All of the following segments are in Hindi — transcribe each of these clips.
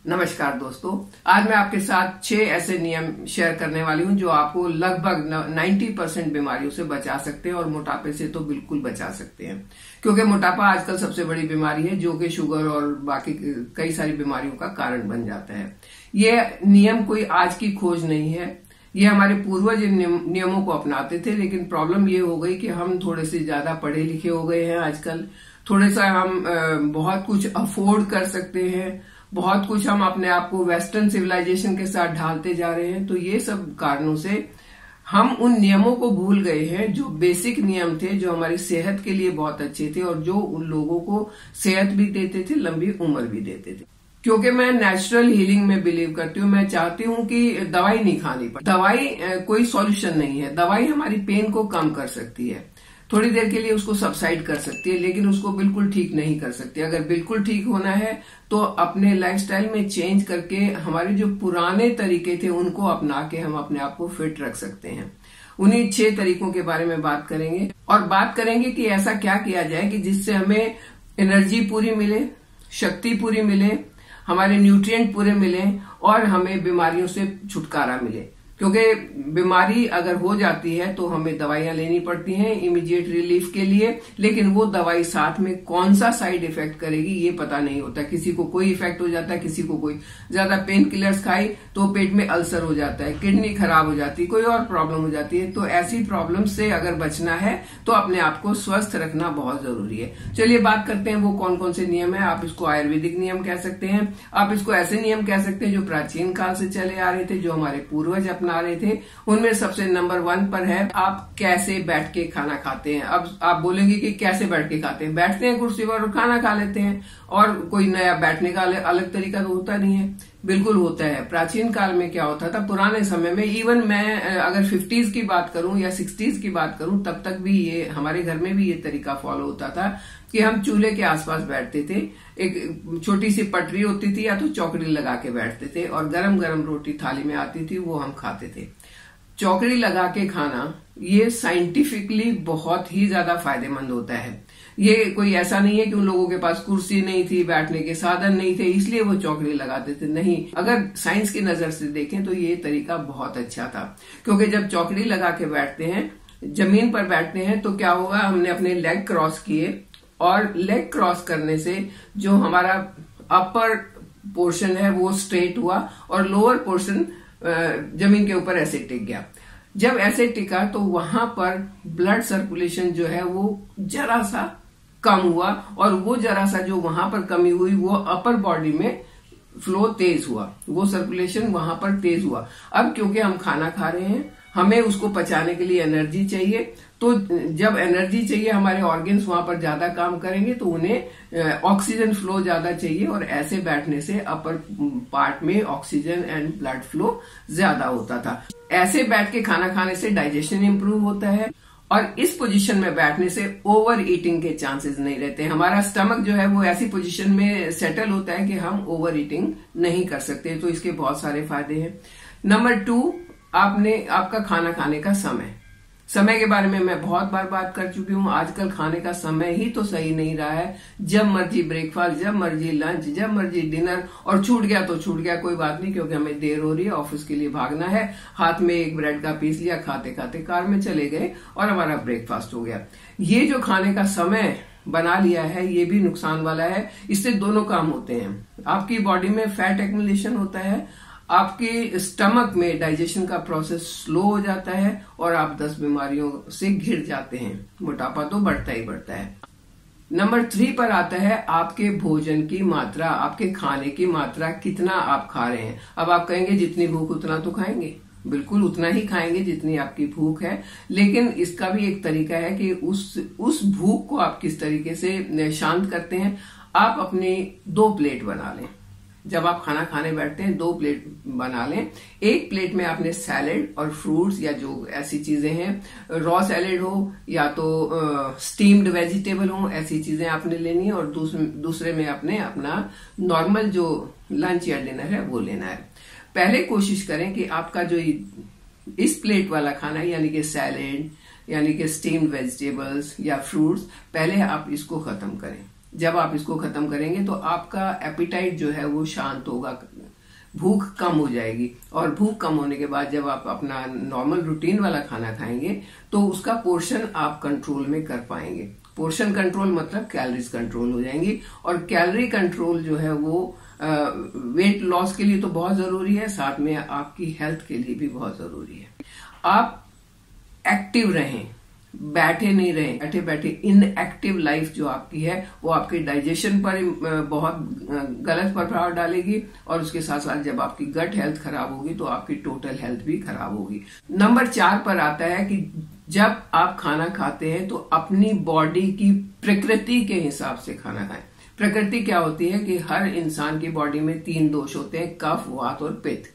नमस्कार दोस्तों, आज मैं आपके साथ 6 ऐसे नियम शेयर करने वाली हूं जो आपको लगभग 90% बीमारियों से बचा सकते हैं और मोटापे से तो बिल्कुल बचा सकते हैं। क्योंकि मोटापा आजकल सबसे बड़ी बीमारी है जो कि शुगर और बाकी कई सारी बीमारियों का कारण बन जाता है। ये नियम कोई आज की खोज नहीं है, ये हमारे पूर्वज इन नियमों को अपनाते थे। लेकिन प्रॉब्लम ये हो गई कि हम थोड़े से ज्यादा पढ़े लिखे हो गए हैं आजकल, थोड़े सा हम बहुत कुछ अफोर्ड कर सकते हैं, बहुत कुछ हम अपने आप को वेस्टर्न सिविलाइजेशन के साथ ढालते जा रहे हैं। तो ये सब कारणों से हम उन नियमों को भूल गए हैं जो बेसिक नियम थे, जो हमारी सेहत के लिए बहुत अच्छे थे और जो उन लोगों को सेहत भी देते थे, लंबी उम्र भी देते थे। क्योंकि मैं नेचुरल हीलिंग में बिलीव करती हूँ, मैं चाहती हूँ कि दवाई नहीं खानी पड़े। दवाई कोई सॉल्यूशन नहीं है। दवाई हमारी पेन को कम कर सकती है, थोड़ी देर के लिए उसको सबसाइड कर सकती है, लेकिन उसको बिल्कुल ठीक नहीं कर सकती। अगर बिल्कुल ठीक होना है तो अपने लाइफस्टाइल में चेंज करके हमारे जो पुराने तरीके थे उनको अपना के हम अपने आप को फिट रख सकते हैं। उन्हीं 6 तरीकों के बारे में बात करेंगे और बात करेंगे कि ऐसा क्या किया जाए कि जिससे हमें एनर्जी पूरी मिले, शक्ति पूरी मिले, हमारे न्यूट्रिएंट पूरे मिले और हमें बीमारियों से छुटकारा मिले। क्योंकि बीमारी अगर हो जाती है तो हमें दवाइयां लेनी पड़ती हैं इमीडिएट रिलीफ के लिए, लेकिन वो दवाई साथ में कौन सा साइड इफेक्ट करेगी ये पता नहीं होता। किसी को कोई इफेक्ट हो जाता है, किसी को कोई। ज्यादा पेन किलर्स खाई तो पेट में अल्सर हो जाता है, किडनी खराब हो जाती है, कोई और प्रॉब्लम हो जाती है। तो ऐसी प्रॉब्लम से अगर बचना है तो अपने आप को स्वस्थ रखना बहुत जरूरी है। चलिए बात करते हैं वो कौन कौन से नियम है। आप इसको आयुर्वेदिक नियम कह सकते हैं, आप इसको ऐसे नियम कह सकते हैं जो प्राचीन काल से चले आ रहे थे, जो हमारे पूर्वज अपना रहे थे। उनमें सबसे नंबर 1 पर है आप कैसे बैठ के खाना खाते हैं। अब आप बोलेंगे कि कैसे बैठ के खाते हैं? बैठते हैं कुर्सी पर और खाना खा लेते हैं, और कोई नया बैठने का अलग तरीका तो होता नहीं है। बिल्कुल होता है। प्राचीन काल में क्या होता था, पुराने समय में, इवन मैं अगर 50s की बात करूं या 60s की बात करूं, तब तक भी ये हमारे घर में भी ये तरीका फॉलो होता था कि हम चूल्हे के आसपास बैठते थे। एक छोटी सी पटरी होती थी या तो चौकड़ी लगा के बैठते थे और गरम गरम रोटी थाली में आती थी, वो हम खाते थे। चौकड़ी लगा के खाना ये साइंटिफिकली बहुत ही ज्यादा फायदेमंद होता है। ये कोई ऐसा नहीं है कि उन लोगों के पास कुर्सी नहीं थी, बैठने के साधन नहीं थे, इसलिए वो चौकड़ी लगाते थे। नहीं, अगर साइंस की नजर से देखें तो ये तरीका बहुत अच्छा था। क्योंकि जब चौकड़ी लगा के बैठते हैं, जमीन पर बैठते हैं, तो क्या होगा, हमने अपने लेग क्रॉस किए और लेग क्रॉस करने से जो हमारा अपर पोर्शन है वो स्ट्रेट हुआ और लोअर पोर्शन जमीन के ऊपर ऐसे टिक गया। जब ऐसे टिका तो वहां पर ब्लड सर्कुलेशन जो है वो जरा सा कम हुआ, और वो जरा सा जो वहां पर कमी हुई वो अपर बॉडी में फ्लो तेज हुआ, वो सर्कुलेशन वहां पर तेज हुआ। अब क्योंकि हम खाना खा रहे हैं, हमें उसको पचाने के लिए एनर्जी चाहिए, तो जब एनर्जी चाहिए हमारे ऑर्गन्स वहां पर ज्यादा काम करेंगे, तो उन्हें ऑक्सीजन फ्लो ज्यादा चाहिए, और ऐसे बैठने से अपर पार्ट में ऑक्सीजन एंड ब्लड फ्लो ज्यादा होता था। ऐसे बैठ के खाना खाने से डाइजेशन इंप्रूव होता है और इस पोजीशन में बैठने से ओवर ईटिंग के चांसेस नहीं रहते। हमारा स्टमक जो है वो ऐसी पोजीशन में सेटल होता है कि हम ओवर ईटिंग नहीं कर सकते। तो इसके बहुत सारे फायदे हैं। नंबर 2, आपका खाना खाने का समय के बारे में मैं बहुत बार बात कर चुकी हूँ। आजकल खाने का समय ही तो सही नहीं रहा है। जब मर्जी ब्रेकफास्ट, जब मर्जी लंच, जब मर्जी डिनर, और छूट गया तो छूट गया, कोई बात नहीं, क्योंकि हमें देर हो रही है, ऑफिस के लिए भागना है। हाथ में एक ब्रेड का पीस लिया, खाते खाते कार में चले गए और हमारा ब्रेकफास्ट हो गया। ये जो खाने का समय बना लिया है ये भी नुकसान वाला है। इससे दोनों काम होते हैं। आपकी बॉडी में फैट एक्युमुलेशन होता है, आपके स्टमक में डाइजेशन का प्रोसेस स्लो हो जाता है और आप 10 बीमारियों से घिर जाते हैं। मोटापा तो बढ़ता ही बढ़ता है। नंबर 3 पर आता है आपके भोजन की मात्रा, आपके खाने की मात्रा, कितना आप खा रहे हैं। अब आप कहेंगे जितनी भूख उतना तो खाएंगे, बिल्कुल उतना ही खाएंगे जितनी आपकी भूख है, लेकिन इसका भी एक तरीका है कि उस भूख को आप किस तरीके से शांत करते हैं। आप अपने 2 प्लेट बना लें। जब आप खाना खाने बैठते हैं 2 प्लेट बना लें। एक प्लेट में आपने सैलेड और फ्रूट्स या जो ऐसी चीजें हैं, रॉ सैलेड हो या तो स्टीम्ड वेजिटेबल हो, ऐसी चीजें आपने लेनी है, और दूसरे में आपने अपना नॉर्मल जो लंच या डिनर है वो लेना है। पहले कोशिश करें कि आपका जो इस प्लेट वाला खाना है, यानी कि सैलेड, यानी कि स्टीम्ड वेजिटेबल्स या फ्रूट्स, पहले आप इसको खत्म करें। जब आप इसको खत्म करेंगे तो आपका एपिटाइट जो है वो शांत होगा, भूख कम हो जाएगी। और भूख कम होने के बाद जब आप अपना नॉर्मल रूटीन वाला खाना खाएंगे तो उसका पोर्शन आप कंट्रोल में कर पाएंगे। पोर्शन कंट्रोल मतलब कैलोरीज कंट्रोल हो जाएंगी। और कैलोरी कंट्रोल जो है वो वेट लॉस के लिए तो बहुत जरूरी है, साथ में आपकी हेल्थ के लिए भी बहुत जरूरी है। आप एक्टिव रहें, बैठे नहीं रहें। बैठे बैठे इनएक्टिव लाइफ जो आपकी है वो आपके डाइजेशन पर बहुत गलत प्रभाव डालेगी, और उसके साथ साथ जब आपकी गट हेल्थ खराब होगी तो आपकी टोटल हेल्थ भी खराब होगी। नंबर 4 पर आता है कि जब आप खाना खाते हैं तो अपनी बॉडी की प्रकृति के हिसाब से खाना खाएं। प्रकृति क्या होती है कि हर इंसान की बॉडी में 3 दोष होते हैं, कफ, वात और पित्त।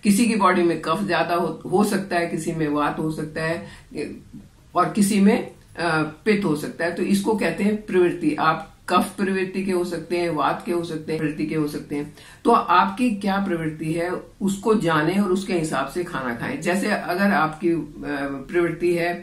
किसी की बॉडी में कफ ज्यादा हो सकता है, किसी में वात हो सकता है और किसी में पित्त हो सकता है। तो इसको कहते हैं प्रवृत्ति। आप कफ प्रवृत्ति के हो सकते हैं, वात के हो सकते हैं, प्रवृत्ति के हो सकते हैं। तो आपकी क्या प्रवृत्ति है उसको जाने और उसके हिसाब से खाना खाएं। जैसे अगर आपकी प्रवृत्ति है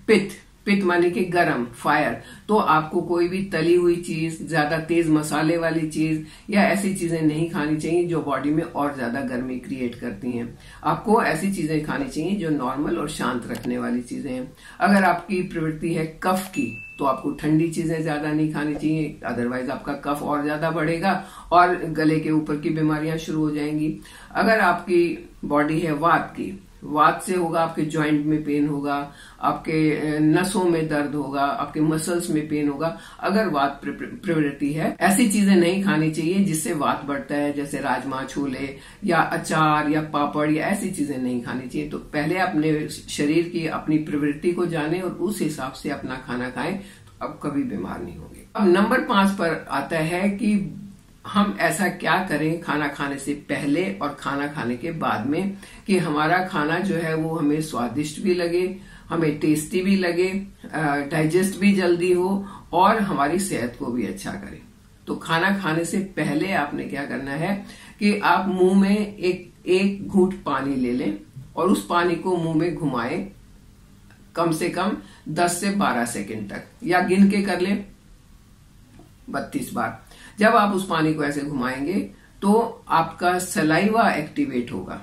पित्त, पित्त माने कि गरम, फायर, तो आपको कोई भी तली हुई चीज, ज्यादा तेज मसाले वाली चीज या ऐसी चीजें नहीं खानी चाहिए जो बॉडी में और ज्यादा गर्मी क्रिएट करती हैं। आपको ऐसी चीजें खानी चाहिए जो नॉर्मल और शांत रखने वाली चीजें हैं। अगर आपकी प्रवृत्ति है कफ की तो आपको ठंडी चीजें ज्यादा नहीं खानी चाहिए, अदरवाइज आपका कफ और ज्यादा बढ़ेगा और गले के ऊपर की बीमारियां शुरू हो जाएंगी। अगर आपकी बॉडी है वात की, वात से होगा आपके जॉइंट में पेन होगा, आपके नसों में दर्द होगा, आपके मसल्स में पेन होगा। अगर वात प्रवृत्ति है, ऐसी चीजें नहीं खानी चाहिए जिससे वात बढ़ता है, जैसे राजमा, छोले या अचार या पापड़ या ऐसी चीजें नहीं खानी चाहिए। तो पहले अपने शरीर की अपनी प्रवृत्ति को जाने और उस हिसाब से अपना खाना खाएं, तो अब कभी बीमार नहीं होंगे। अब नंबर 5 पर आता है कि हम ऐसा क्या करें खाना खाने से पहले और खाना खाने के बाद में कि हमारा खाना जो है वो हमें स्वादिष्ट भी लगे, हमें टेस्टी भी लगे, डाइजेस्ट भी जल्दी हो और हमारी सेहत को भी अच्छा करे। तो खाना खाने से पहले आपने क्या करना है कि आप मुंह में एक घूंट पानी ले लें और उस पानी को मुंह में घुमाएं कम से कम 10 से 12 सेकंड तक, या गिन के कर लें 32 बार। जब आप उस पानी को ऐसे घुमाएंगे तो आपका सलाइवा एक्टिवेट होगा।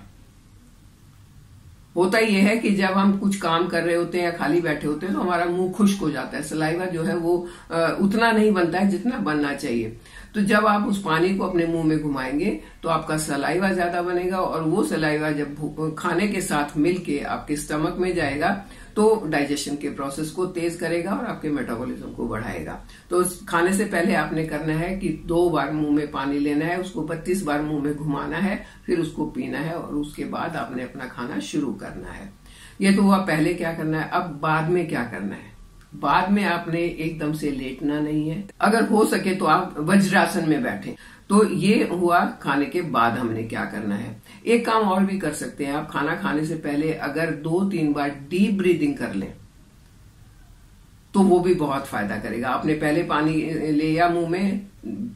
होता यह है कि जब हम कुछ काम कर रहे होते हैं या खाली बैठे होते हैं तो हमारा मुंह खुश्क हो जाता है, सलाइवा जो है वो उतना नहीं बनता है जितना बनना चाहिए। तो जब आप उस पानी को अपने मुंह में घुमाएंगे तो आपका सलाइवा ज्यादा बनेगा और वो सलाइवा जब खाने के साथ मिलके आपके स्टमक में जाएगा तो डाइजेशन के प्रोसेस को तेज करेगा और आपके मेटाबॉलिज्म को बढ़ाएगा। तो खाने से पहले आपने करना है कि 2 बार मुंह में पानी लेना है, उसको 32 बार मुंह में घुमाना है, फिर उसको पीना है और उसके बाद आपने अपना खाना शुरू करना है। ये तो हुआ पहले क्या करना है। अब बाद में क्या करना है। बाद में आपने एकदम से लेटना नहीं है, अगर हो सके तो आप वज्रासन में बैठें। तो ये हुआ खाने के बाद हमने क्या करना है। एक काम और भी कर सकते हैं आप, खाना खाने से पहले अगर 2-3 बार डीप ब्रीदिंग कर लें तो वो भी बहुत फायदा करेगा। आपने पहले पानी लिया मुंह में,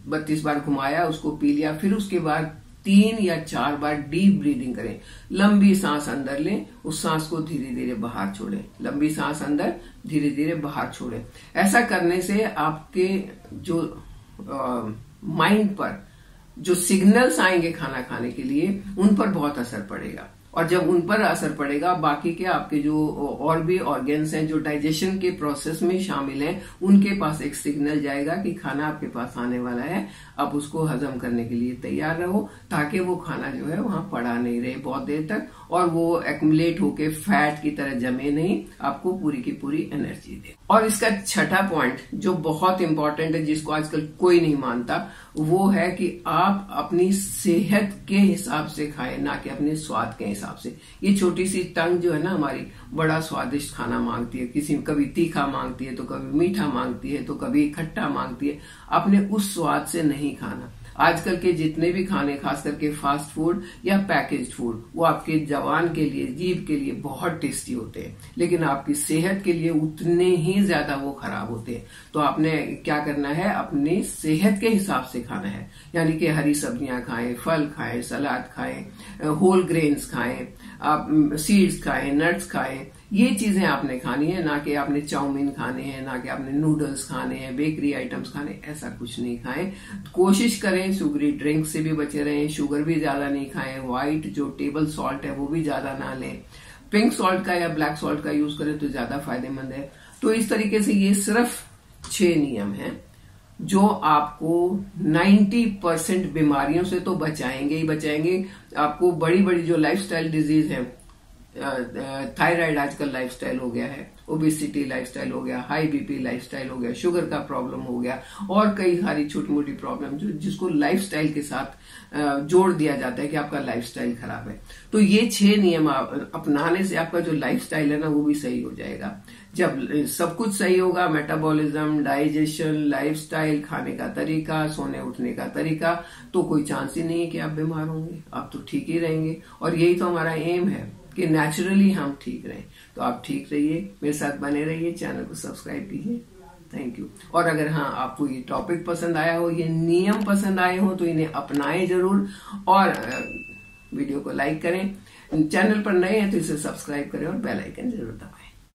32 बार घुमाया, उसको पी लिया, फिर उसके बाद 3 या 4 बार डीप ब्रीदिंग करें। लंबी सांस अंदर लें, उस सांस को धीरे धीरे बाहर छोड़ें, लंबी सांस अंदर, धीरे धीरे बाहर छोड़ें। ऐसा करने से आपके जो माइंड पर जो सिग्नल्स आएंगे खाना खाने के लिए उन पर बहुत असर पड़ेगा, और जब उन पर असर पड़ेगा बाकी के आपके जो और भी ऑर्गन्स हैं जो डाइजेशन के प्रोसेस में शामिल हैं उनके पास एक सिग्नल जाएगा कि खाना आपके पास आने वाला है, आप उसको हजम करने के लिए तैयार रहो, ताकि वो खाना जो है वहां पड़ा नहीं रहे बहुत देर तक और वो एक्युमुलेट होके फैट की तरह जमे नहीं, आपको पूरी की पूरी एनर्जी दे। और इसका छठा पॉइंट जो बहुत इंपॉर्टेंट है, जिसको आजकल कोई नहीं मानता, वो है कि आप अपनी सेहत के हिसाब से खाएं, ना कि अपने स्वाद के हिसाब से। ये छोटी सी टंग जो है ना हमारी, बड़ा स्वादिष्ट खाना मांगती है, कभी तीखा मांगती है तो कभी मीठा मांगती है तो कभी खट्टा मांगती है। आपने उस स्वाद से नहीं खाना। आजकल के जितने भी खाने, खास करके फास्ट फूड या पैकेज्ड फूड, वो आपके जवान के लिए, जीभ के लिए बहुत टेस्टी होते हैं, लेकिन आपकी सेहत के लिए उतने ही ज्यादा वो खराब होते हैं। तो आपने क्या करना है, अपनी सेहत के हिसाब से खाना है, यानी कि हरी सब्जियां खाएं, फल खाएं, सलाद खाएं, होल ग्रेन्स खाएं, आप सीड्स खाएं, नट्स खाएं, ये चीजें आपने खानी है, ना कि आपने चाउमीन खाने हैं, ना कि आपने नूडल्स खाने हैं, बेकरी आइटम्स खाने, ऐसा कुछ नहीं खाएं। कोशिश करें शुगरी ड्रिंक से भी बचे रहें, शुगर भी ज्यादा नहीं खाएं, व्हाइट जो टेबल सॉल्ट है वो भी ज्यादा ना लें, पिंक सॉल्ट का या ब्लैक सॉल्ट का यूज करें तो ज्यादा फायदेमंद है। तो इस तरीके से ये सिर्फ 6 नियम हैं जो आपको 90% बीमारियों से तो बचाएंगे ही बचाएंगे। आपको बड़ी बड़ी जो लाइफस्टाइल डिजीज है, थायराइड आजकल लाइफस्टाइल हो गया है, ओबेसिटी लाइफस्टाइल हो गया, हाई बीपी लाइफस्टाइल हो गया, शुगर का प्रॉब्लम हो गया, और कई सारी छोटी मोटी प्रॉब्लम जिसको लाइफस्टाइल के साथ जोड़ दिया जाता है कि आपका लाइफस्टाइल खराब है। तो ये 6 नियम अपनाने से आपका जो लाइफस्टाइल है ना वो भी सही हो जाएगा। जब सब कुछ सही होगा, मेटाबॉलिज्म, डाइजेशन, लाइफस्टाइल, खाने का तरीका, सोने उठने का तरीका, तो कोई चांस ही नहीं है कि आप बीमार होंगे, आप तो ठीक ही रहेंगे। और यही तो हमारा एम है कि नेचुरली हम ठीक रहें। तो आप ठीक रहिए, मेरे साथ बने रहिए, चैनल को सब्सक्राइब कीजिए। Thank you. और अगर हाँ आपको ये टॉपिक पसंद आया हो, ये नियम पसंद आए हो, तो इन्हें अपनाएं जरूर, और वीडियो को लाइक करें। चैनल पर नए हैं तो इसे सब्सक्राइब करें और बेल आइकन जरूर दबाएं।